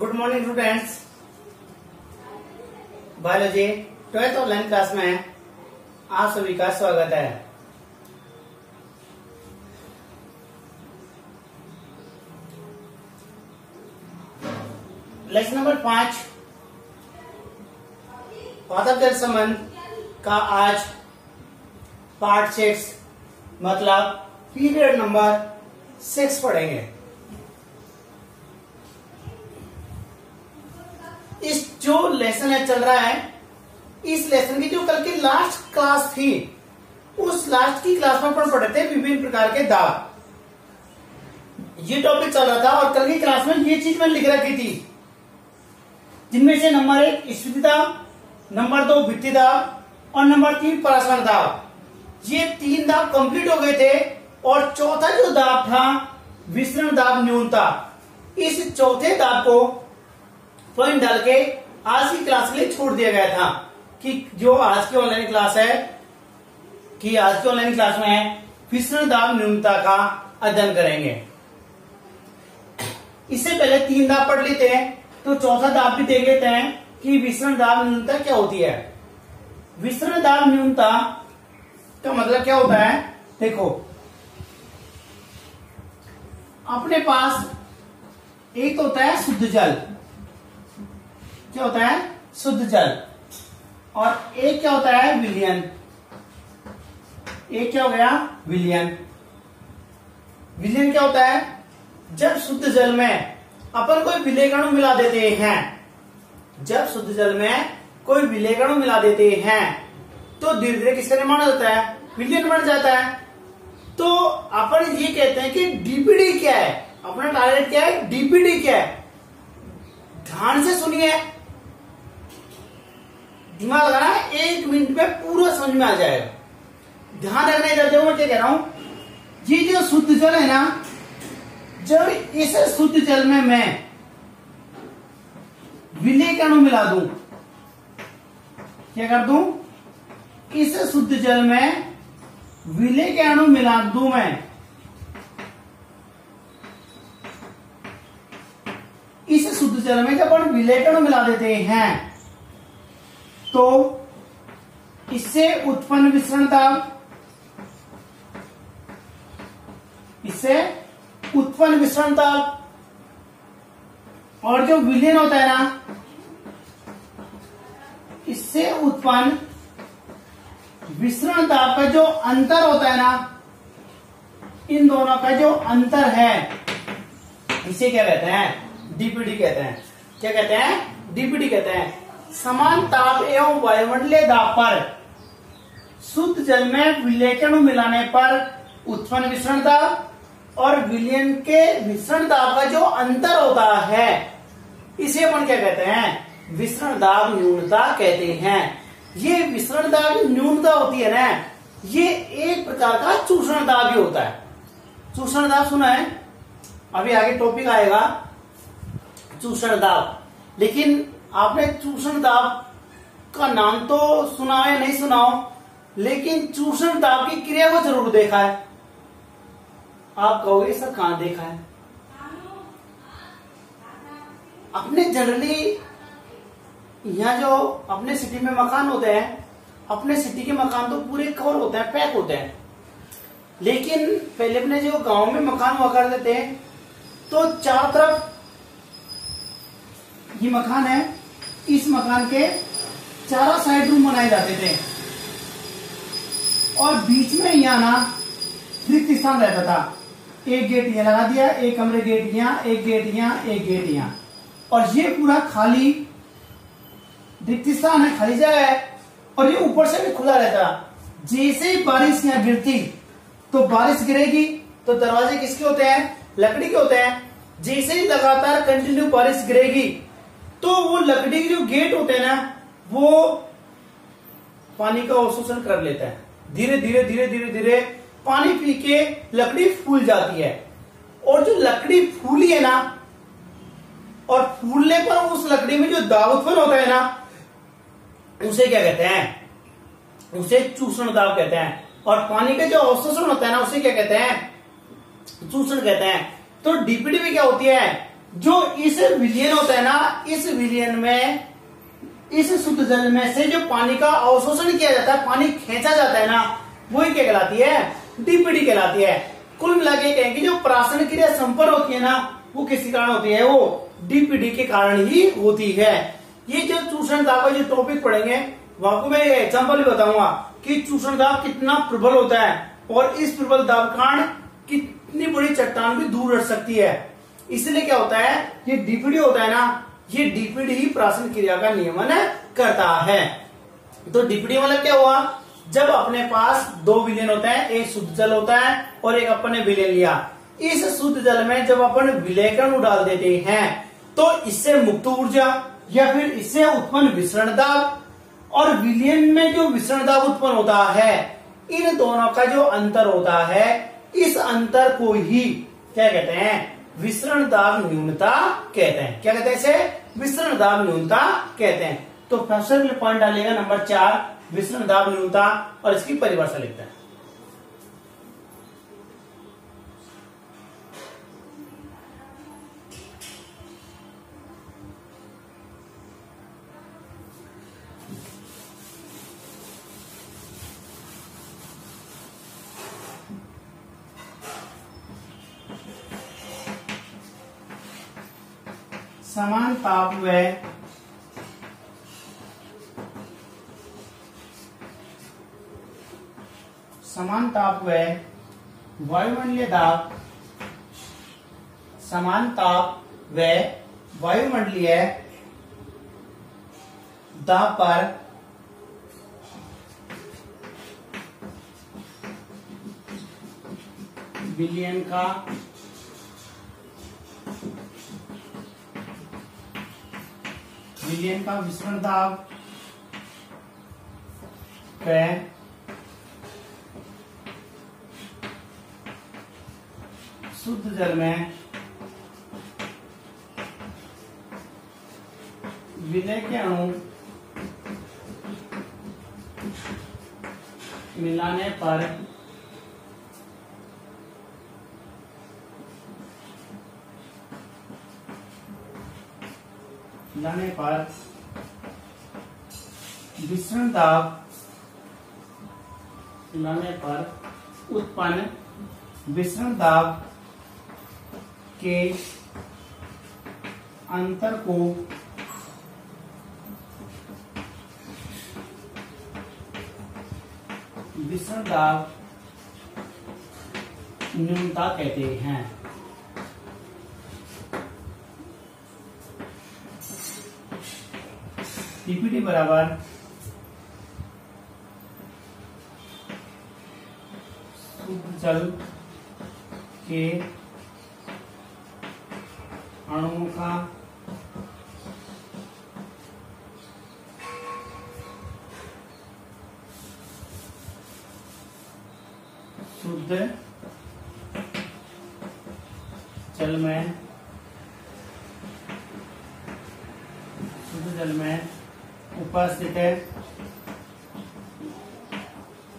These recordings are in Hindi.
Good morning students. Biology 12th online class में आप सभी का स्वागत है। लेक्चर नंबर 5 पादप जल संबंध का आज पार्ट 6 मतलब पीरियड नंबर 6 पढ़ेंगे। इस जो लेसन है चल रहा है, इस लेसन की जो कल की लास्ट क्लास थी, उस लास्ट की क्लास में अपन पढ़े थे विभिन्न प्रकार के दाब। ये टॉपिक चल रहा था और कल की क्लास में ये चीज मैंने लिख रखी थी, जिनमें से नंबर 1 स्फीति दाब, नंबर 2 भित्ति दाब और नंबर 3 परासरण दाब। ये 3 दाब कंप्लीट हो गए थे और चौथा जो दाब था विसरण दाब न्यूनता। इस चौथे दाब को पॉइंट डाल के आज की क्लास के लिए छोड़ दिया गया था कि जो आज की ऑनलाइन क्लास है कि आज की ऑनलाइन क्लास में विसरण दाब न्यूनता का अध्ययन करेंगे। इससे पहले 3 दाब पढ़ लेते हैं तो चौथा दाब भी देख लेते हैं कि विसरण दाब न्यूनता क्या होती है। विसरण दाब न्यूनता का मतलब क्या होता है, देखो अपने पास एक तो होता है शुद्ध जल, क्या होता है शुद्ध जल, और एक क्या होता है विलयन। एक क्या हो गया विलयन। विलयन क्या होता है, जब शुद्ध जल में अपन कोई विलेय अणु मिला देते हैं, जब शुद्ध जल में कोई विलेय अणु मिला देते हैं तो धीरे धीरे किसका निर्माण होता है, विलयन बन जाता है। तो अपन ये कहते हैं कि डीपीडी क्या है, अपना टारगेट क्या है, डीपीडी क्या है। ध्यान से सुनिए, दिमाग लगाना है, 1 मिनट में पूरा समझ में आ जाएगा। ध्यान रखने जाते हो मैं क्या कह रहा हूं, ये जो शुद्ध जल है ना, जब इस शुद्ध जल में मैं विलेय अणु मिला दूं, क्या कर दूं, इस शुद्ध जल में विलेय अणु मिला दूं मैं, इस शुद्ध जल में जब अपन विलेय अणु मिला देते हैं तो इससे उत्पन्न विसरण दाब, इससे उत्पन्न विसरण दाब और जो विलयन होता है ना, इससे उत्पन्न विसरण दाब का जो अंतर होता है ना, इन दोनों का जो अंतर है इसे क्या कहते हैं, डीपीडी कहते हैं। क्या कहते हैं, डीपीडी कहते हैं। समान ताप एवं वायुमंडलीय दाब पर शुद्ध जल में विलेय अणु मिलाने पर उत्पन्न विसरण दाब और विलयन के विसरण दाब का जो अंतर होता है इसे अपन क्या कहते हैं, विसरण दाब न्यूनता कहते हैं। ये विसरण दाब न्यूनता होती है ना, ये एक प्रकार का चूषण दाब ही होता है। चूषण दाब सुना है, अभी आगे टॉपिक आएगा चूषण दाब, लेकिन आपने चूषण दाब का नाम तो सुना है नहीं सुना हो, लेकिन चूषण दाब की क्रिया को जरूर देखा है। आप कहोगे सर कहां देखा है। अपने जनरली यहाँ जो अपने सिटी में मकान होते हैं, अपने सिटी के मकान तो पूरे कवर होते हैं, पैक होते हैं। लेकिन पहले अपने जो गांव में मकान हुआ करते थे तो चारों तरफ ये मकान है, इस मकान के चारों साइड रूम बनाए जाते थे और बीच में यहाँ ना रिक्त स्थान रहता था। एक गेट यहाँ लगा दिया, एक कमरे गेट यहाँ, एक गेट यहाँ, एक गेट यहाँ, और ये पूरा खाली रिक्त स्थान है, खाली जगह है और ये ऊपर से भी खुला रहता। जैसे ही बारिश यहाँ गिरती तो बारिश गिरेगी तो दरवाजे किसके होते हैं, लकड़ी के होते हैं। जैसे ही लगातार कंटिन्यू बारिश गिरेगी तो वो लकड़ी के जो गेट होते हैं ना, वो पानी का अवशोषण कर लेता है। धीरे धीरे धीरे धीरे धीरे पानी पी के लकड़ी फूल जाती है, और जो लकड़ी फूली है ना, और फूलने पर उस लकड़ी में जो दाब उत्पन्न होता है ना, उसे क्या कहते हैं, उसे चूषण दाब कहते हैं। और पानी का जो अवशोषण होता है ना, उसे क्या कहते हैं, चूषण कहते हैं। तो डीपीडी में क्या होती है, जो इस विलयन होता है ना, इस विलयन में इस शुद्ध जल में से जो पानी का अवशोषण किया जाता है, पानी खींचा जाता है ना, वही क्या कहलाती है, डीपीडी कहलाती है। कुल मिला के कहें कि जो प्राशन क्रिया संपन्न होती है ना, वो किसके कारण होती है, वो डीपीडी के कारण ही होती है। ये जो चूषण दाब का जो टॉपिक पढ़ेंगे, वहां को मैं एग्जाम्पल भी बताऊंगा कि चूषण दाब कितना प्रबल होता है और इस प्रबल दाब कारण कितनी बड़ी चट्टान भी दूर रह सकती है। इसलिए क्या होता है, ये डीपीडी होता है ना, ये डीपीडी ही प्राशन क्रिया का नियमन करता है। तो डीपीडी मतलब क्या हुआ, जब अपने पास दो विलयन होते हैं, एक शुद्ध जल होता है और एक अपन ने विलयन लिया। इस शुद्ध जल में जब अपन विलयन डाल देते हैं तो इससे मुक्त ऊर्जा या फिर इससे उत्पन्न विसरण दाब और विलयन में जो विसरण दाब उत्पन्न होता है, इन दोनों का जो अंतर होता है, इस अंतर को ही क्या कहते हैं, विसरण दाब न्यूनता कहते हैं। क्या कहते हैं इसे, विसरण दाब न्यूनता कहते हैं। तो फर्स्ट पॉइंट डालेगा नंबर 4, विसरण दाब न्यूनता, और इसकी परिभाषा लिखता है। समान ताप व वायुमंडलीय दाब, समान ताप व वायुमंडलीय दाब पर विलयन का विसरण दाब व शुद्ध जल में विलय के अणु मिलाने पर विसरण दाब उत्पन्न विसरण दाब के अंतर को विसरण दाब न्यूनता कहते हैं। डीपीडी बराबर शुद्ध जल के अणुओं का शुद्ध जल में उपस्थित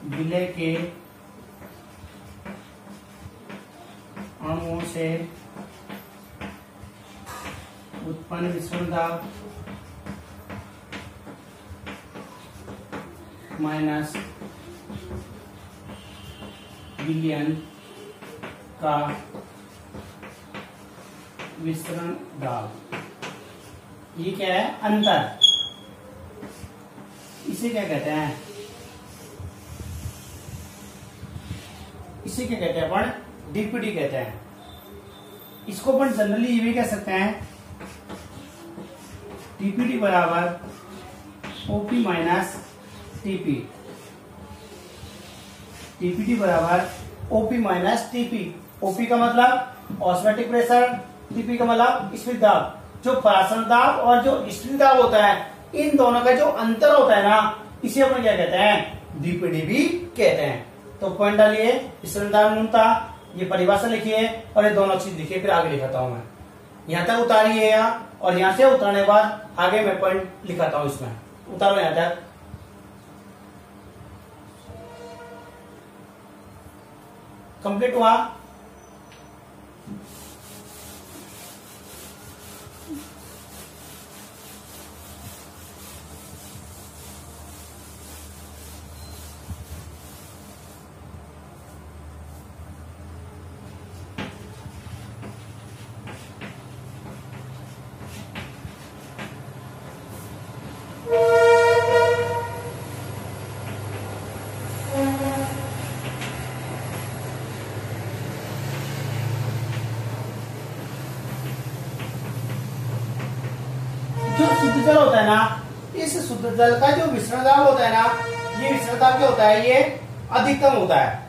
विलय के अणुओं से उत्पन्न विसरण दाब माइनस विलयन का विसरण दाब, ये क्या है, अंतर। इसे क्या कहते हैं, इसे क्या कहते हैं अपन, डीपीडी कहते हैं। इसको अपन जनरली ये भी कह सकते हैं, डीपीडी बराबर ओपी माइनस टीपी। डीपीडी बराबर ओपी माइनस टीपी। ओपी का मतलब ऑस्मोटिक प्रेशर, टीपी का मतलब स्फीत दाब। जो प्राशन दाब और जो स्फीत दाब होता है, इन दोनों का जो अंतर होता है ना, इसे अपन क्या कहते हैं, डीपीडी भी कहते हैं। तो पॉइंट डालिए, विसरण दाब न्यूनता, ये परिभाषा लिखिए और ये दोनों चीज लिखिए, फिर आगे लिखाता हूं मैं। यहां तक उतारिए और यहां से उतारने के बाद आगे मैं पॉइंट लिखाता हूं। इसमें उतारो यहां तक। कंप्लीट हुआ। शुद्ध जल होता है ना, इस शुद्ध जल का जो विसरण दाब होता है ना, ये विसरण दाब क्या होता है, ये अधिकतम होता है।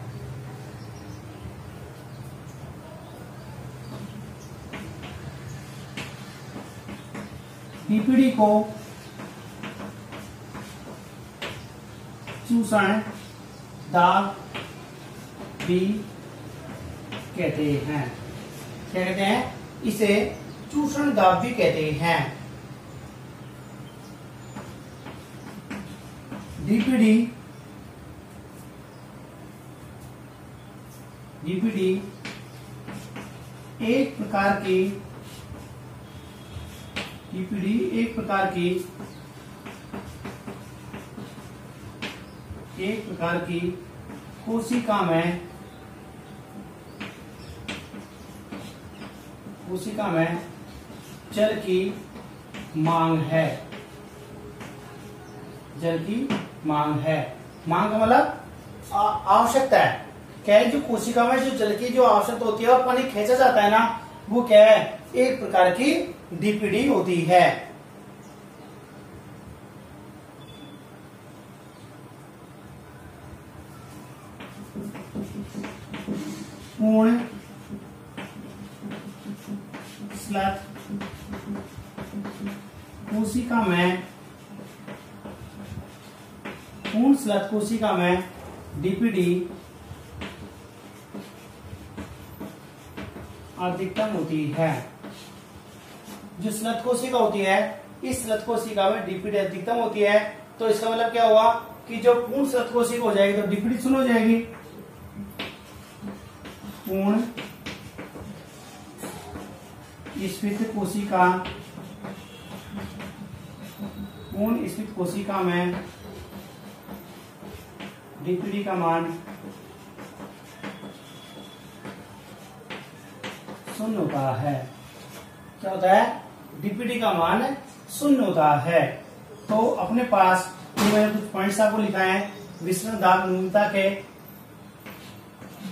डीपीडी को चूषण दाब भी कहते हैं। क्या कहते हैं? इसे चूषण दाब भी कहते हैं। डीपीडी एक प्रकार की कोशिका में जल की मांग है। मांग का मतलब आवश्यकता है। क्या है? जो कोशिका में जो जल की जो आवश्यकता होती है और पानी खींचा जाता है ना, वो क्या है? एक प्रकार की डीपीडी होती है। पूर्ण स्लथ कोशिका में डीपीडी अधिकतम होती है। जो स्लथ कोशिका होती है, इस स्लथ कोशिका में डीपीडी अधिकतम होती है। तो इसका मतलब क्या हुआ कि जो पूर्ण स्लथ कोशिका हो जाएगी तो डीपीडी शून्य हो जाएगी। पूर्ण स्फीत कोशिका में डीपीडी का मान शून्य होता है। क्या होता है? डीपीडी का मान शून्य होता है। तो अपने पास मैंने कुछ पॉइंट्स आपको लिखा है। विसरण दाब न्यूनता के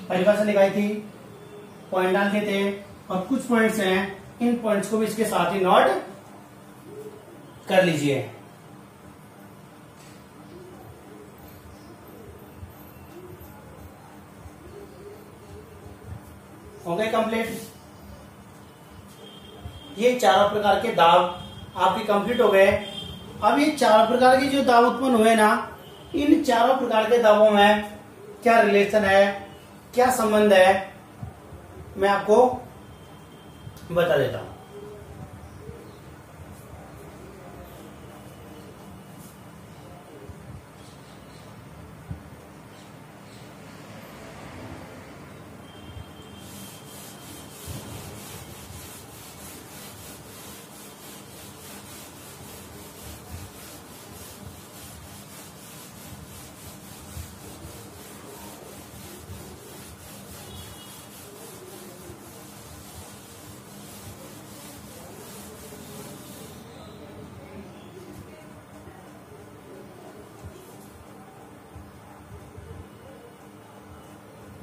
परिभाषा लिखाई थी, पॉइंट डाल दिए थे, और कुछ पॉइंट्स हैं, इन पॉइंट्स को भी इसके साथ ही नोट कर लीजिए। हो गए कंप्लीट? ये चारों प्रकार के दाब आपके कंप्लीट हो गए। अब ये चारों प्रकार के जो दाब उत्पन्न हुए ना, इन चारों प्रकार के दाबों में क्या रिलेशन है, क्या संबंध है, मैं आपको बता देता हूं।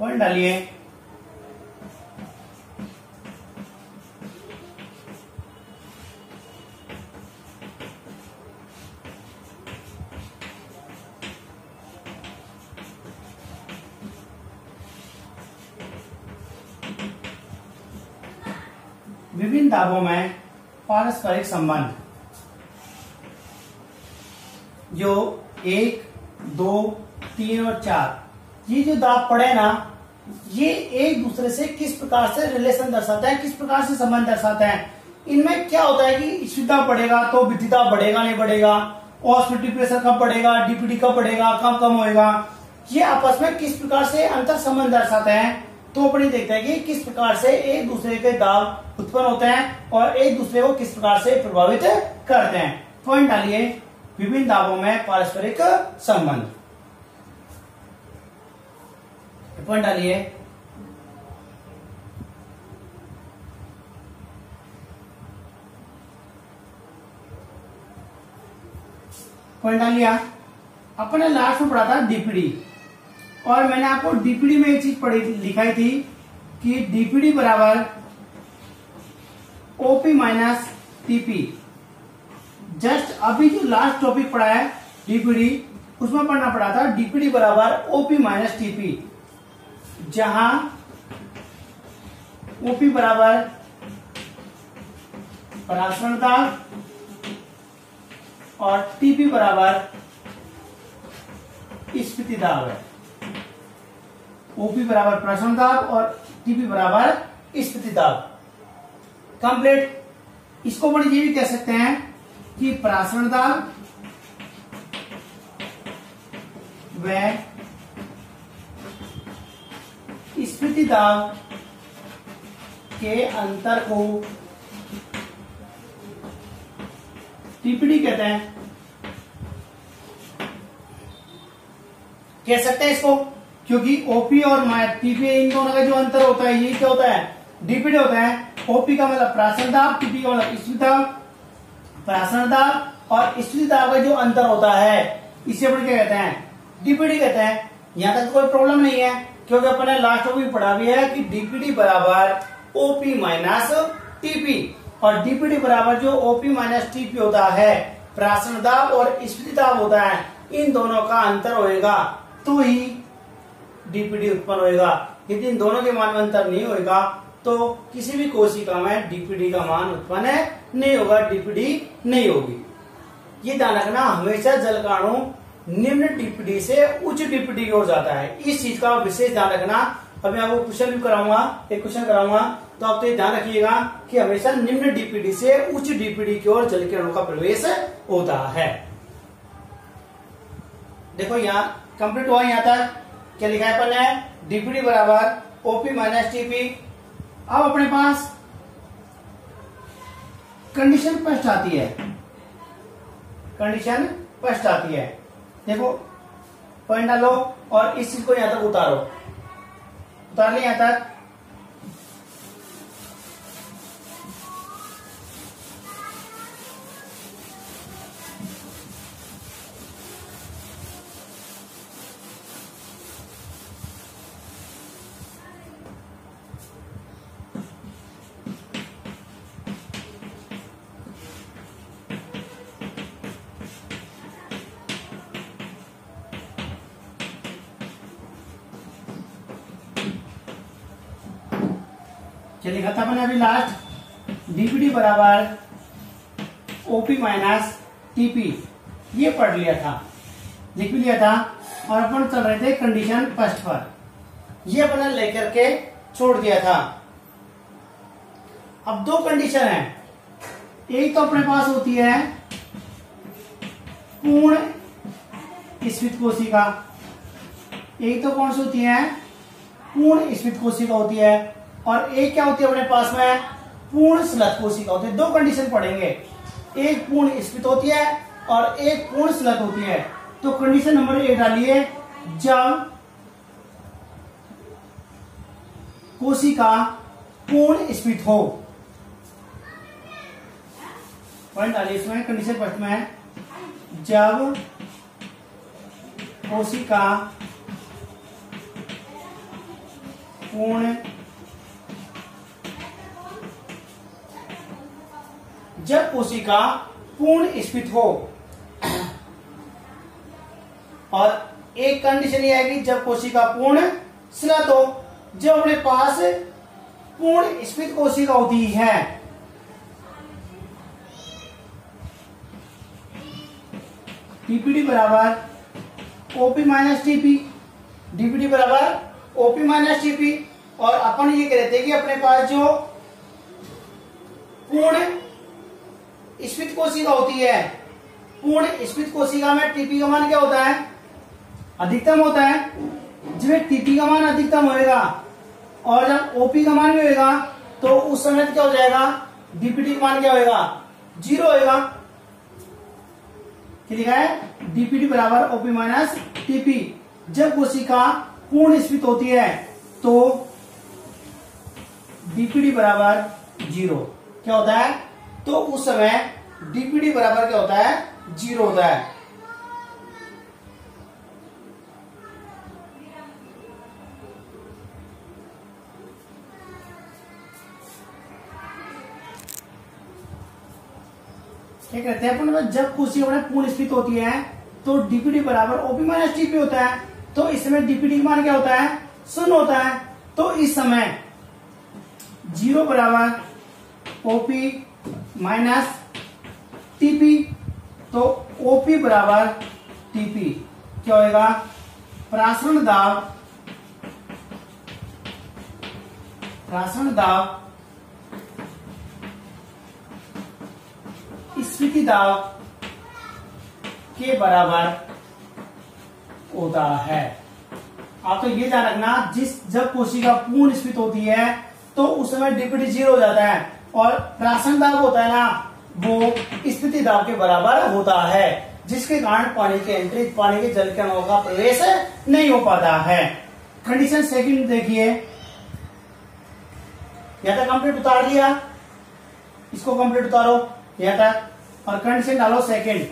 पॉइंट डालिए। विभिन्न दाबों में पारस्परिक संबंध जो 1, 2, 3 और 4, ये जो दाब पड़े ना, ये एक दूसरे से किस प्रकार से रिलेशन दर्शाता है, किस प्रकार से संबंध दर्शाता है। इनमें क्या होता है कि स्फीत दाब बढ़ेगा तो विद्युत दाब बढ़ेगा नहीं बढ़ेगा, ऑस्मोटिक प्रेशर कब बढ़ेगा, डीपीडी कब बढ़ेगा, कम होएगा, ये आपस में किस प्रकार से अंतर संबंध दर्शाते हैं। तो अपने देखते हैं कि किस प्रकार से एक दूसरे के दाब उत्पन्न होते हैं और एक दूसरे को किस प्रकार से प्रभावित करते हैं। पॉइंट डालिए, विभिन्न दाबों में पारस्परिक संबंध। पॉइंट डालिए। पॉइंट डाल लिया। अपन ने लास्ट में पढ़ा था डीपीडी, और मैंने आपको डीपीडी में एक चीज पढ़ी लिखाई थी कि डीपीडी बराबर ओपी माइनस टीपी। जस्ट अभी जो लास्ट टॉपिक पढ़ा है डीपीडी, उसमें पढ़ना पड़ा था डीपीडी बराबर ओपी माइनस टीपी, जहां ओपी बराबर परासरण दाब और टीपी बराबर स्फीति दाब है। ओपी बराबर परासरण दाब और टीपी बराबर स्फीति दाब। कंप्लीट। इसको बड़ी ये भी कह सकते हैं कि परासरण दाब व स्फीति दाब के अंतर को टीपीडी कहते हैं। कह सकते हैं इसको, क्योंकि ओपी और टीपी इन दोनों का जो अंतर होता है ये क्या होता है, डीपीडी होता है। ओपी का मतलब परासरण दाब, टीपी का मतलब स्फीति दाब। परासरण दाब और स्फीति दाब का जो अंतर होता है इसे अपन क्या कहते हैं, डीपीडी कहते हैं। यहां तक कोई प्रॉब्लम नहीं है, क्योंकि अपने लास्ट में भी पढ़ा भी है कि डीपीडी बराबर ओपी माइनस टीपी, और डीपीडी बराबर जो ओपी माइनस टीपी होता है, परासरण दाब और स्फीति दाब होता है, इन दोनों का अंतर होएगा तो ही डीपीडी उत्पन्न होएगा। यदि इन दोनों के मान में अंतर नहीं होएगा तो किसी भी कोशिका में डीपीडी का मान उत्पन्न नहीं होगा, डीपीडी नहीं होगी। ये ध्यान रखना, हमेशा जलकाणु निम्न डीपीडी से उच्च डीपीडी की ओर जाता है, इस चीज का विशेष ध्यान रखना। अब मैं आपको क्वेश्चन भी कराऊंगा, एक क्वेश्चन कराऊंगा, तो आप तो ये ध्यान रखिएगा कि हमेशा निम्न डीपीडी से उच्च डीपीडी की ओर जल के अणु का प्रवेश होता है। देखो यहाँ कंप्लीट हुआ, यहाँ तक क्या लिखा है अपन ने, डीपीडी बराबर ओपी माइनस टीपी। अब अपने पास कंडीशन फर्स्ट आती है, कंडीशन फर्स्ट आती है। देखो पॉइंट डालो और इस चीज को यहां तक उतारो, उतार लिया यहां तक। क्या लिखा था मैंने अभी लास्ट, डीपीडी बराबर ओपी माइनस टीपी, ये पढ़ लिया था, लिख भी लिया था, और अपन चल रहे थे कंडीशन फर्स्ट पर, ये अपने लेकर के छोड़ दिया था। अब दो कंडीशन है, एक तो अपने पास होती है पूर्ण स्फीत कोशिका, एक तो कौन सी होती है, पूर्ण स्फीत कोशिका होती है, और एक क्या होती है अपने पास में, पूर्ण स्लथ कोशिका होती है। दो कंडीशन पढ़ेंगे, एक पूर्ण स्फीत होती है और एक पूर्ण स्लथ होती है। तो कंडीशन नंबर 1 डालिए, जब कोशिका पूर्ण स्फीत हो, पॉइंट डालिए इसमें, कंडीशन फर्स्ट में है जब कोशिका पूर्ण, जब कोशिका पूर्ण स्फीत हो, और एक कंडीशन ये है कि जब कोशिका पूर्ण स्लथ हो। जब अपने पास पूर्ण स्फीत कोशिका होती है, टीपीडी बराबर ओपी माइनस टीपी, डीपीडी बराबर ओपी माइनस टीपी, और अपन ये कहते हैं कि अपने पास जो पूर्ण स्फीत कोशिका होती है, पूर्ण स्फीत कोशिका में टीपी का मान क्या होता है, अधिकतम होता है। जब टीपी का मान अधिकतम होएगा और जब ओपी का मान भी होएगा तो उस समय क्या हो जाएगा, डीपीडी का मान क्या होएगा, 0 होएगा। क्या लिखा है, डीपीडी बराबर ओपी माइनस टीपी। जब कोशिका पूर्ण स्फीत होती है तो डीपीडी बराबर 0 क्या होता है, तो उस समय डीपीडी बराबर क्या होता है, 0 होता है। क्या कहते हैं अपन, जब कोशिका अपने पूर्ण स्थित होती है तो डीपीडी बराबर ओपी माइनस टीपी होता है। तो इस समय डीपीडी का मान क्या होता है, 0 होता है। तो इस समय 0 बराबर ओपी माइनस टीपी, तो ओपी बराबर टीपी क्या होगा, प्रासरण दाब स्फीति दाब के बराबर होता है। आप तो ये ध्यान रखना, जब कोशिका पूर्ण स्फीत होती है तो उस समय डीपीटी 0 हो जाता है और प्रासरण दाब होता है ना, वो स्फीति दाब के बराबर होता है, जिसके कारण पानी के एंट्री, पानी के जल के अणुओं का प्रवेश नहीं हो पाता है। कंडीशन सेकंड देखिए, यहां तक कंप्लीट उतार लिया, इसको कंप्लीट उतारो यहां तक और कंडीशन डालो सेकंड।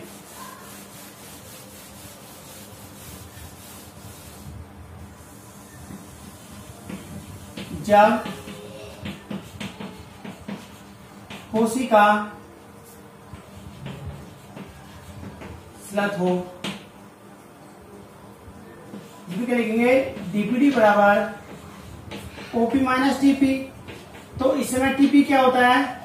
जब कोशिका स्लथ हो, क्या लिखेंगे, डीपीडी बराबर ओपी माइनस टीपी। तो इस समय टीपी क्या होता है,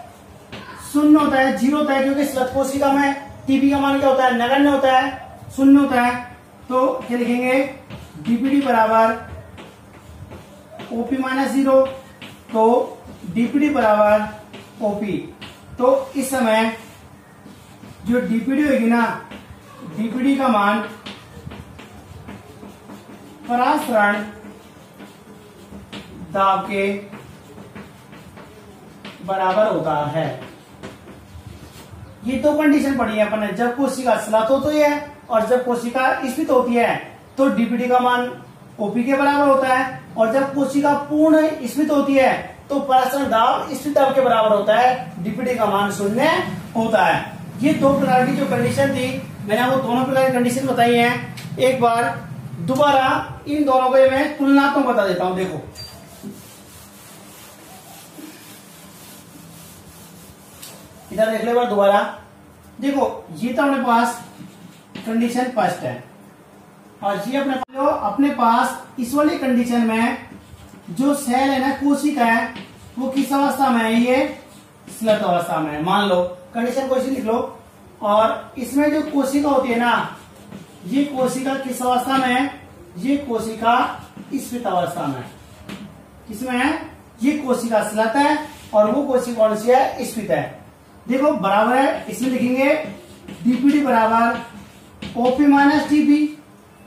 0 होता है, 0 होता है, क्योंकि स्लथ कोशिका में टीपी का मान क्या होता है, नगण्य होता है, 0 होता है। तो क्या लिखेंगे, डीपीडी बराबर ओपी माइनस 0, तो डीपीडी बराबर ओपी। तो इस समय जो डीपीडी होगी ना, डीपीडी का मान परासरण दाब के बराबर होता है। ये दो कंडीशन पड़ी है अपन ने, जब कोशिका स्लथ होती है और जब कोशिका स्फीत होती है तो डीपीडी का मान ओपी के बराबर होता है, और जब कोशिका पूर्ण स्फीत होती है तो परासरण दाब स्फीत दाब के बराबर होता है, डीपीडी का मान 0 होता है। ये दो प्रकार की जो कंडीशन थी, मैंने आपको दोनों प्रकार की कंडीशन बताई है। एक बार दोबारा इन दोनों को मैं तुलनात्मक बता देता हूं। देखो इधर देख ले बार दोबारा, देखो ये तो अपने पास कंडीशन फर्स्ट है और ये अपने पास इस वाली कंडीशन में जो सेल है ना, कोशिका है, वो किस अवस्था में है, ये स्लथ अवस्था में है। मान लो कंडीशन कोशिका लिख लो, और इसमें जो कोशिका होती है ना, ये कोशिका किस अवस्था में है, ये कोशिका स्फीत अवस्था में। किसमें है, ये कोशिका स्लथ है और वो कोशिका कौन सी है, स्फीत है। देखो बराबर है, इसमें लिखेंगे डीपीडी बराबर ओपी माइनस टीपी।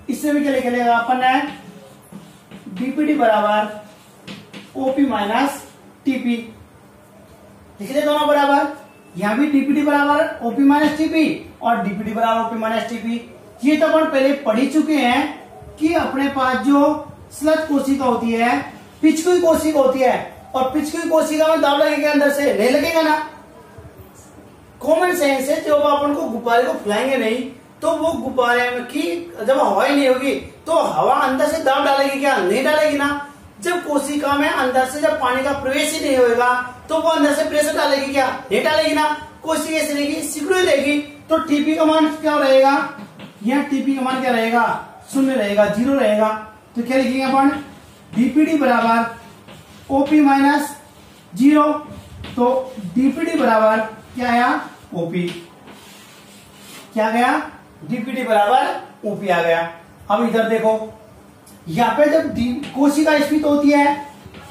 इससे भी क्या लिखेगा अपन है, डीपीडी बराबर ओपी माइनस टीपी। लिख दे दोनों बराबर, यहां भी डीपीडी बराबर ओपी माइनस टीपी और डीपीडी बराबर ओपी माइनस टीपी। ये तो अपन पहले पढ़ ही चुके हैं कि अपने पास जो स्लथ कोशिका होती है, पिचकुई कोशिका होती है, और पिचकुई कोशिका में दाब लगेगा अंदर से, नहीं लगेगा ना। कॉमन सेंस है, जब अपन को गुब्बारे को फुलाएंगे नहीं तो वो गुब्बारे में की जब हवा ही नहीं होगी तो हवा अंदर से दाब डालेगी क्या, नहीं डालेगी ना। जब कोशिका में अंदर से जब पानी का प्रवेश ही नहीं होगा तो वो अंदर से प्रेशर डालेगी क्या, नहीं डालेगी ना। कोशिका ऐसी रहेगी, सिकुड़ी रहेगी। तो टीपी का मान क्या रहेगा, यह टीपी का मान क्या रहेगा, 0 रहेगा, 0 रहेगा। तो क्या लिखेंगे अपन, डीपीडी बराबर ओपी माइनस 0। तो डीपीडी बराबर क्या आया, ओपी। क्या गया, डीपीडी बराबर ओपी आ गया। अब इधर देखो, यहाँ पे जब कोशिका स्फीत होती है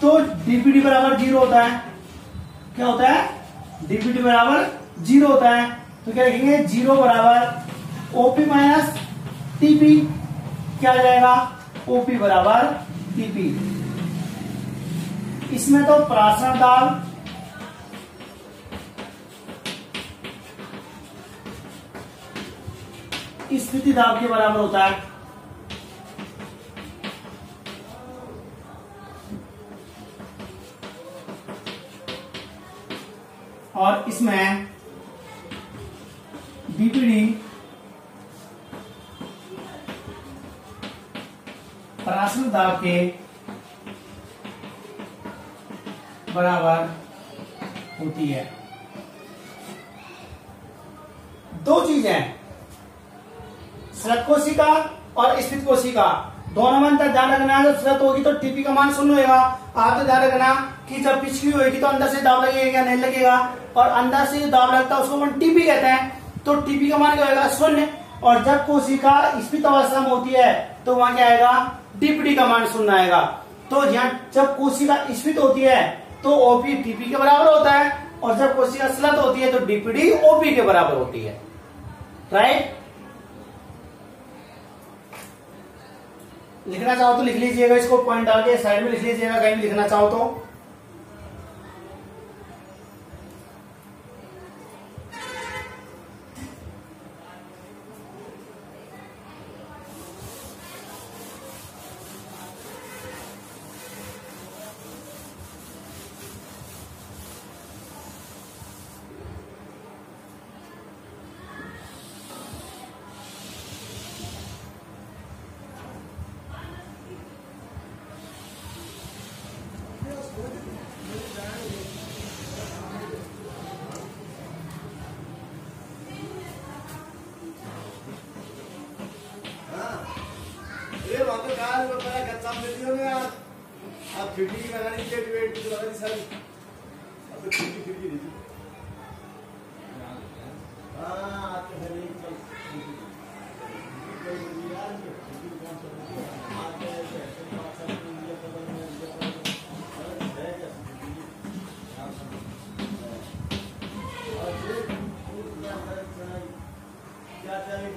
तो डीपीडी बराबर 0 होता है। क्या होता है, डीपीडी बराबर 0 होता है। तो क्या लिखेंगे, 0 बराबर ओपी माइनस टीपी। क्या आ जाएगा, ओपी बराबर टीपी। इसमें तो परासरण दाब स्फीति दाब के बराबर होता है। और इसमें डीपीडी परासरण दाब के बराबर होती है। दो चीज है, स्लत कोशिका और स्फीत कोशिका, दोनों में अंतर ध्यान रखना है। जब स्लत होगी तो टीपी का मान शून्य होगा। आप तो ध्यान रखना कि जब पिछली होगी तो अंदर से दाब लगेगा नहीं लगेगा, और अंदर से जो दाब लगता है उसको अपन टीपी कहते हैं, तो टीपी का मान क्या होगा, शून्य। और जब कोशिका स्फीत अवस्था में होती है तो वहां क्या आएगा, डीपीडी का मान शून्य आएगा। तो यहाँ जब कोशिका स्फीत होती है तो ओपी टीपी के बराबर होता है, और जब कोशिका स्लत होती है तो डीपीडी ओपी के बराबर होती है। राइट, लिखना चाहो तो लिख लीजिएगा, इसको पॉइंट डाल के साइड में लिख लीजिएगा कहीं भी लिखना चाहो तो। आप खिड़की की बनानी चाहिए, वेट की लगा दी सारी, अब तो खिड़की दी। हाँ आपके घर में चल क्या चाहिए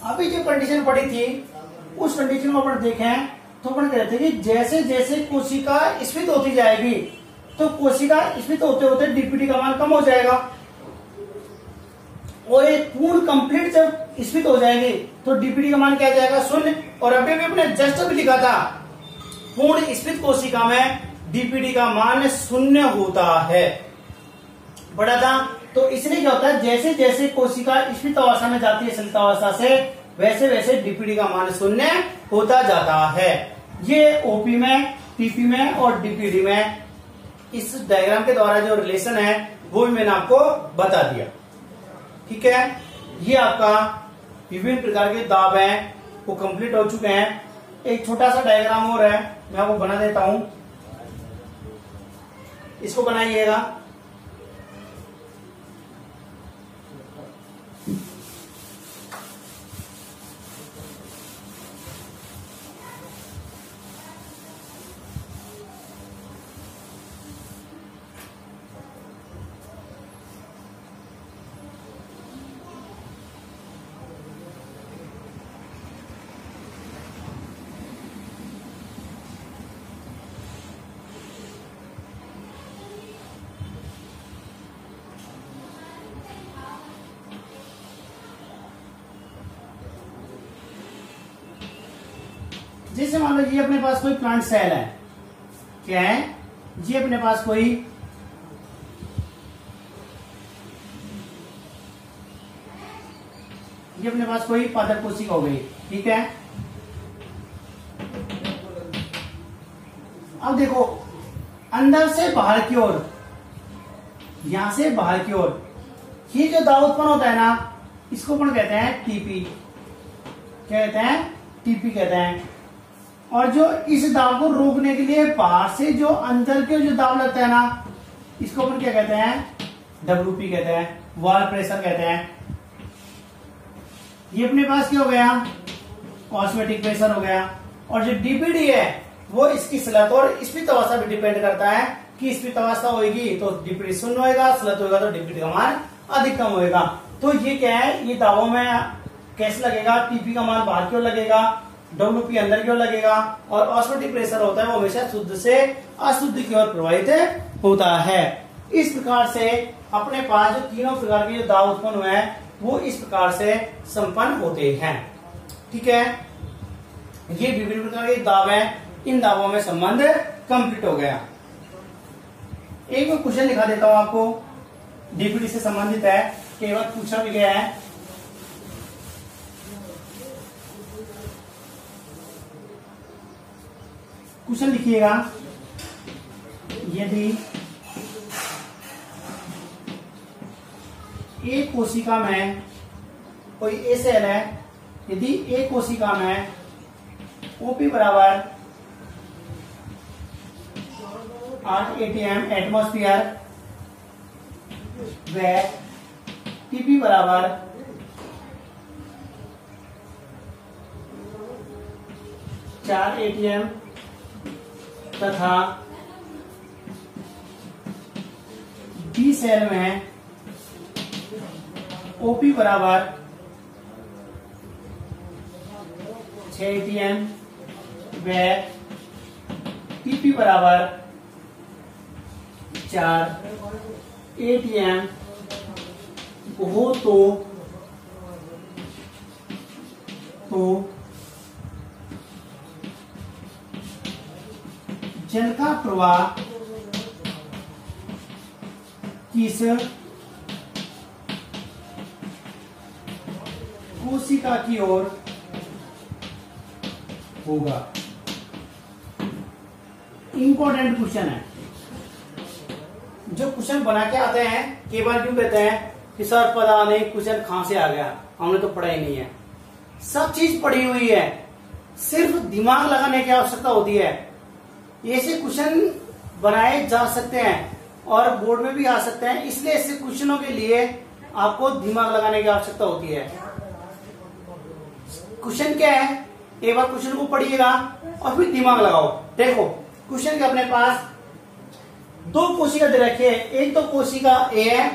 अभी जो कंडीशन पड़ी थी उस कंडीशन को अपन देखें तो अपन कहते हैं कि जैसे जैसे कोशिका स्फीत होती जाएगी तो कोशिका स्फीत होते होते डीपीटी का मान कम हो जाएगा, और एक पूर्ण कंप्लीट जब स्फीत हो जाएगी तो डीपीटी का मान क्या जाएगा, शून्य। और अभी भी अपने जस्ट भी लिखा था पूर्ण स्फीत कोशिका में डीपीटी का मान शून्य होता है, बड़ा था। तो इसलिए क्या होता है, जैसे जैसे कोशिका स्फीत अवस्था में जाती है संतुलित अवस्था से, वैसे वैसे डीपीडी का मान शून्य होता जाता है। ये ओपी में, टीपी में और डीपीडी में इस डायग्राम के द्वारा जो रिलेशन है वो भी मैंने आपको बता दिया। ठीक है, ये आपका विभिन्न प्रकार के दाब हैं वो कंप्लीट हो चुके हैं। एक छोटा सा डायग्राम और है, मैं आपको बना देता हूं, इसको बनाइएगा। जैसे मान लो ये अपने पास कोई प्लांट सेल है, क्या है, ये अपने पास कोई पादप कोशिका हो गई। ठीक है, अब देखो अंदर से बाहर की ओर, यहां से बाहर की ओर ये जो दाब उत्पन्न होता है ना, इसको अपन कहते हैं टीपी। क्या कहते हैं, टीपी कहते हैं। और जो इस दाब को रोकने के लिए बाहर से जो अंदर के जो दाब लगता है ना, इसको अपन क्या कहते हैं, डब्ल्यूपी कहते हैं, वॉल प्रेशर कहते हैं। ये अपने पास क्या हो गया, ऑस्मोटिक प्रेशर हो गया। और जो डीपीडी है वो इसकी स्लत और स्फीत अवस्था भी डिपेंड करता है कि स्फीत अवस्था होगी तो डीपीडी शून्य होगा, स्लत होगा तो डीपीडी का मान अधिकतम होगा। तो ये क्या है, ये दाबों में कैसे लगेगा, टीपी का मान बाहर की ओर लगेगा WP अंदर की ओर लगेगा और ऑस्मोटिक प्रेशर होता है वो हमेशा शुद्ध से अशुद्ध की ओर प्रवाहित होता है। इस प्रकार से अपने पास जो तीनों प्रकार के जो दाब उत्पन्न हुए हैं वो इस प्रकार से संपन्न होते हैं। ठीक है, ये विभिन्न प्रकार के दाब हैं, इन दाबों में संबंध कंप्लीट हो गया। एक मैं क्वेश्चन लिखा देता हूं आपको, डीपीडी से संबंधित है, कई बार पूछा भी गया है। क्वेश्चन लिखिएगा, यदि एक कोशिका में कोई ए सेल है, यदि एक कोशिका में ओपी बराबर 8 atm एटमॉस्फेयर व टीपी बराबर 4 atm तथा बी सेल में ओपी बराबर 6 atm व टीपी बराबर 4 atm हो तो जल का प्रवाह किस कोशिका की ओर होगा। इंपॉर्टेंट क्वेश्चन है। जो क्वेश्चन बना के आते हैं कई बार क्यों कहते हैं कि सर पता नहीं क्वेश्चन कहां से आ गया, हमने तो पढ़ा ही नहीं है। सब चीज पढ़ी हुई है, सिर्फ दिमाग लगाने की आवश्यकता होती है। ऐसे क्वेश्चन बनाए जा सकते हैं और बोर्ड में भी आ सकते हैं, इसलिए ऐसे क्वेश्चनों के लिए आपको दिमाग लगाने की आवश्यकता होती है। क्वेश्चन क्या है, एक बार क्वेश्चन को पढ़िएगा और फिर दिमाग लगाओ। देखो क्वेश्चन के अपने पास दो कोशिका दे रखी है, एक तो कोशिका ए है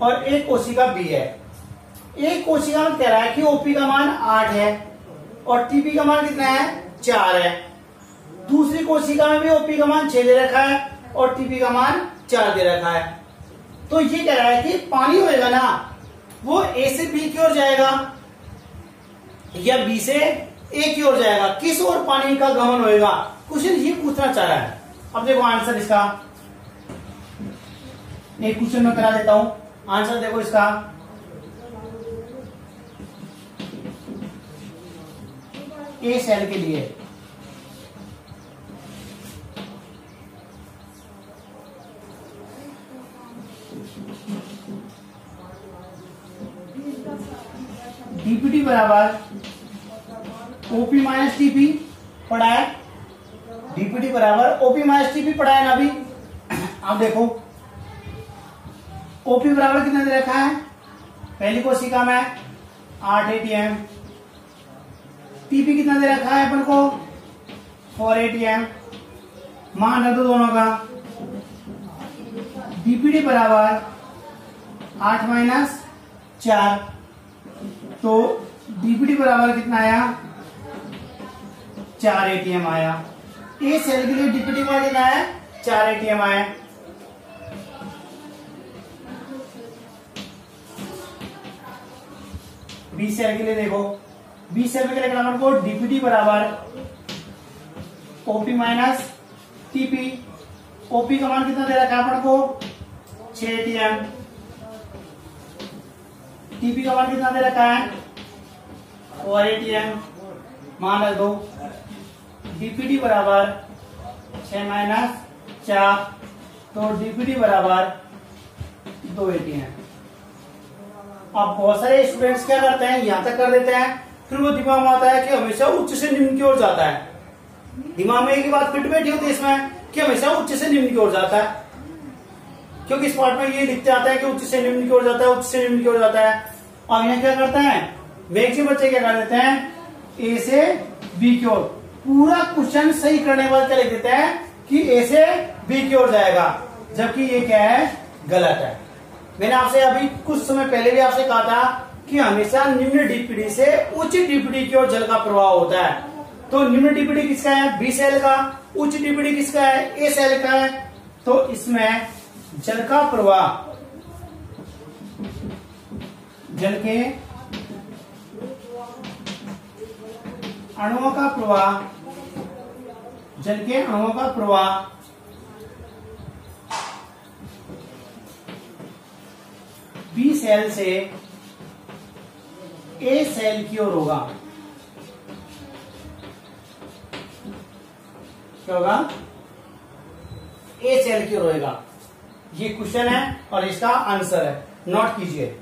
और एक कोशिका बी है। एक कोशिका में कह रहा है कि ओपी का मान 8 है और टीपी का मान कितना है, 4 है। दूसरी कोशिका में भी ओपी का मान 6 दे रखा है और टीपी का मान 4 दे रखा है। तो ये कह रहा है कि पानी होएगा ना, वो ए से बी की ओर जाएगा या बी से ए की ओर जाएगा, किस ओर पानी का गमन होएगा, क्वेश्चन ये पूछना चाह रहा है। अब देखो आंसर इसका, एक क्वेश्चन में करा देता हूं। आंसर देखो इसका, ए सेल के लिए डीपीटी बराबर ओपी माइनस टीपी पढ़ा है, डीपीटी बराबर ओपी माइनस टीपी पढ़ा है ना अभी। अब देखो ओपी बराबर कितना दे रखा है, पहली कोशिका में 8 atm, टीपी कितना दे रखा है अपन को 4 atm, मान रख दो दोनों का। डीपीटी बराबर 8 माइनस 4, तो डीपीटी बराबर कितना आया, 4 atm आया। ए सेल के लिए डीपीटी बराबर कितना है, 4 atm आया। बी सेल के लिए देखो, बी सेल के लिए अपन को डीपीटी बराबर ओपी माइनस टीपी। ओपी का मान कितना दे रखा है अपन को 6 atm, टीपी का मान कितना दे रखा है 4 atm, मान रख दो। डीपीटी बराबर 6 माइनस 4, तो डीपीटी बराबर 2 atm। अब बहुत सारे स्टूडेंट्स क्या करते हैं, यहां तक कर देते हैं, फिर वो दिमाग में आता है कि हमेशा उच्च से निम्न की ओर जाता है। दिमाग में एक ही बात फिट बैठी होती है इसमें कि हमेशा उच्च से निम्न की ओर जाता है, क्योंकि इस पार्ट में ये लिखते आता है कि उच्च से निम्न की ओर जाता है, उच्च से निम्न की ओर जाता है। अब यहाँ क्या करते हैं, मैक्सिमम बच्चे क्या कर देते हैं, ए से बी की ओर। पूरा क्वेश्चन सही करने के बाद क्या लिख देते हैं कि ए से बी की ओर जाएगा, जबकि ये क्या है, गलत है। मैंने आपसे अभी कुछ समय पहले भी आपसे कहा था कि हमेशा निम्न डीपीडी से उच्च डीपीडी की ओर जल का प्रवाह होता है। तो निम्न डीपीडी किसका है? बी सेल का। उच्च डीपीडी किसका है? ए सेल का है। तो इसमें जल का प्रवाह, जल के अणुओं का प्रवाह, जल के अणुओं का प्रवाह बी सेल से ए सेल की ओर होगा। क्या होगा? ए सेल की ओर होगा। ये क्वेश्चन है और इसका आंसर है, नोट कीजिए।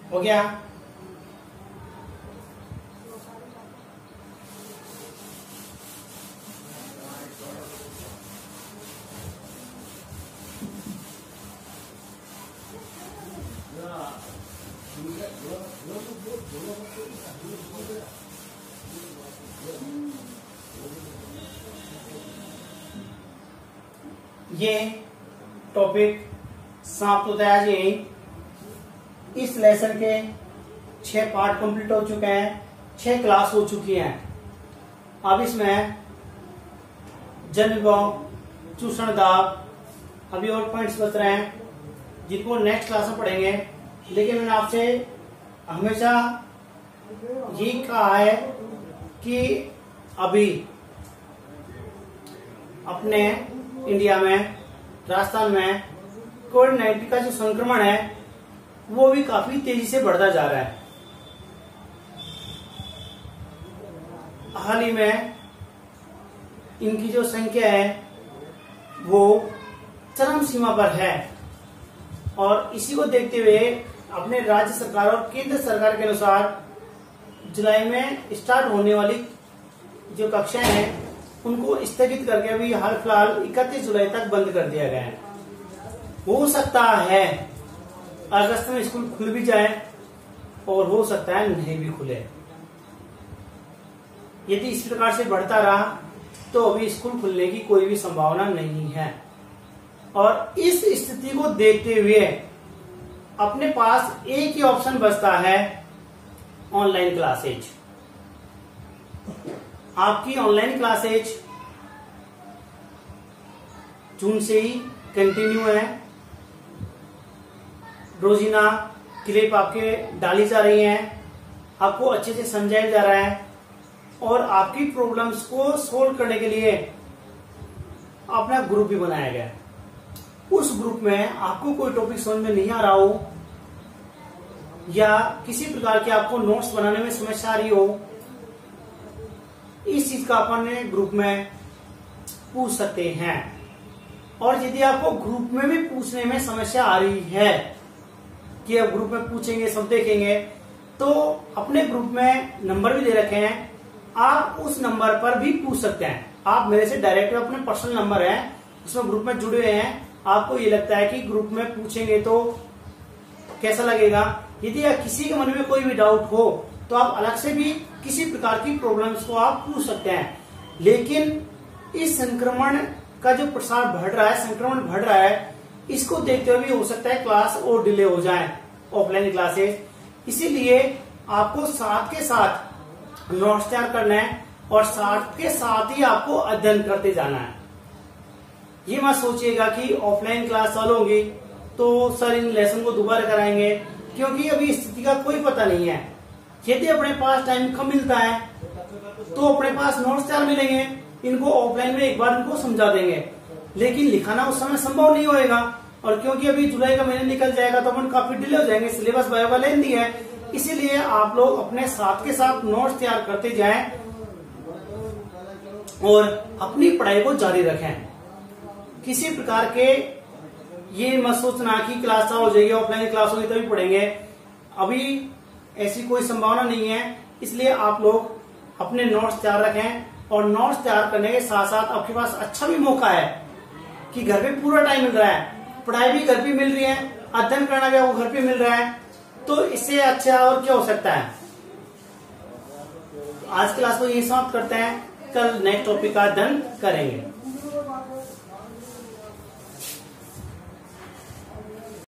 हो गया? ये टॉपिक समाप्त होता है आज यहीं। इस लेसन के 6 पार्ट कंप्लीट हो चुके हैं, 6 क्लास हो चुकी हैं। अब इसमें जन विभव, चूषण दाब अभी और पॉइंट्स बच रहे हैं जिनको नेक्स्ट क्लास में पढ़ेंगे। लेकिन मैंने आपसे हमेशा यही कहा है कि अभी अपने इंडिया में, राजस्थान में कोविड-19 का जो संक्रमण है वो भी काफी तेजी से बढ़ता जा रहा है। हाल ही में इनकी जो संख्या है वो चरम सीमा पर है और इसी को देखते हुए अपने राज्य सरकार और केंद्र सरकार के अनुसार जुलाई में स्टार्ट होने वाली जो कक्षाएं हैं उनको स्थगित करके अभी हाल फिलहाल 31 जुलाई तक बंद कर दिया गया है। हो सकता है अगस्त में स्कूल खुल भी जाए और हो सकता है नहीं भी खुले। यदि इस प्रकार से बढ़ता रहा तो अभी स्कूल खुलने की कोई भी संभावना नहीं है। और इस स्थिति को देखते हुए अपने पास एक ही ऑप्शन बचता है, ऑनलाइन क्लासेज। आपकी ऑनलाइन क्लासेज जून से ही कंटिन्यू है। रोजीना क्लिप आपके डाली जा रही हैं, आपको अच्छे से समझाया जा रहा है और आपकी प्रॉब्लम्स को सोल्व करने के लिए अपना ग्रुप भी बनाया गया है। उस ग्रुप में आपको कोई टॉपिक समझ में नहीं आ रहा हो या किसी प्रकार के आपको नोट्स बनाने में समस्या आ रही हो, इस चीज का अपने ग्रुप में पूछ सकते हैं। और यदि आपको ग्रुप में भी पूछने में समस्या आ रही है कि अब ग्रुप में पूछेंगे सब देखेंगे, तो अपने ग्रुप में नंबर भी दे रखे हैं, आप उस नंबर पर भी पूछ सकते हैं। आप मेरे से डायरेक्ट अपने पर्सनल नंबर है उसमें ग्रुप में जुड़े हुए हैं, आपको ये लगता है कि ग्रुप में पूछेंगे तो कैसा लगेगा, यदि किसी के मन में कोई भी डाउट हो तो आप अलग से भी किसी प्रकार की प्रॉब्लम्स को आप पूछ सकते हैं। लेकिन इस संक्रमण का जो प्रसार बढ़ रहा है, संक्रमण बढ़ रहा है, इसको देखते हुए भी हो सकता है क्लास और डिले हो जाए, ऑफलाइन क्लासेस। इसीलिए आपको साथ के साथ नोट्स तैयार करना है और साथ के साथ ही आपको अध्ययन करते जाना है। ये मत सोचिएगा कि ऑफलाइन क्लास चालू होगी तो सर इन लेसन को दोबारा कराएंगे, क्योंकि अभी स्थिति का कोई पता नहीं है। यदि अपने पास टाइम कम मिलता है तो अपने पास नोट्स तैयार मिलेंगे, इनको ऑफलाइन में एक बार इनको समझा देंगे, लेकिन लिखाना उस समय संभव नहीं होएगा। और क्योंकि अभी जुलाई का महीना निकल जाएगा तो अपन काफी डिले हो जाएंगे, सिलेबस बायो का लेंदी है। इसीलिए आप लोग अपने साथ के साथ नोट्स तैयार करते जाएं और अपनी पढ़ाई को जारी रखें। किसी प्रकार के ये मत सोचना कि क्लास हो जाएगी, ऑफलाइन क्लास होगी तभी पढ़ेंगे, अभी ऐसी कोई संभावना नहीं है। इसलिए आप लोग अपने नोट्स तैयार रखें, और नोट्स तैयार करने के साथ साथ आपके पास अच्छा भी मौका है कि घर पे पूरा टाइम मिल रहा है, पढ़ाई भी घर पे मिल रही है, अध्ययन करना भी आपको घर पे मिल रहा है, तो इससे अच्छा और क्या हो सकता है। आज क्लास को यही समाप्त करते हैं, कल नेक्स्ट टॉपिक का अध्ययन करेंगे।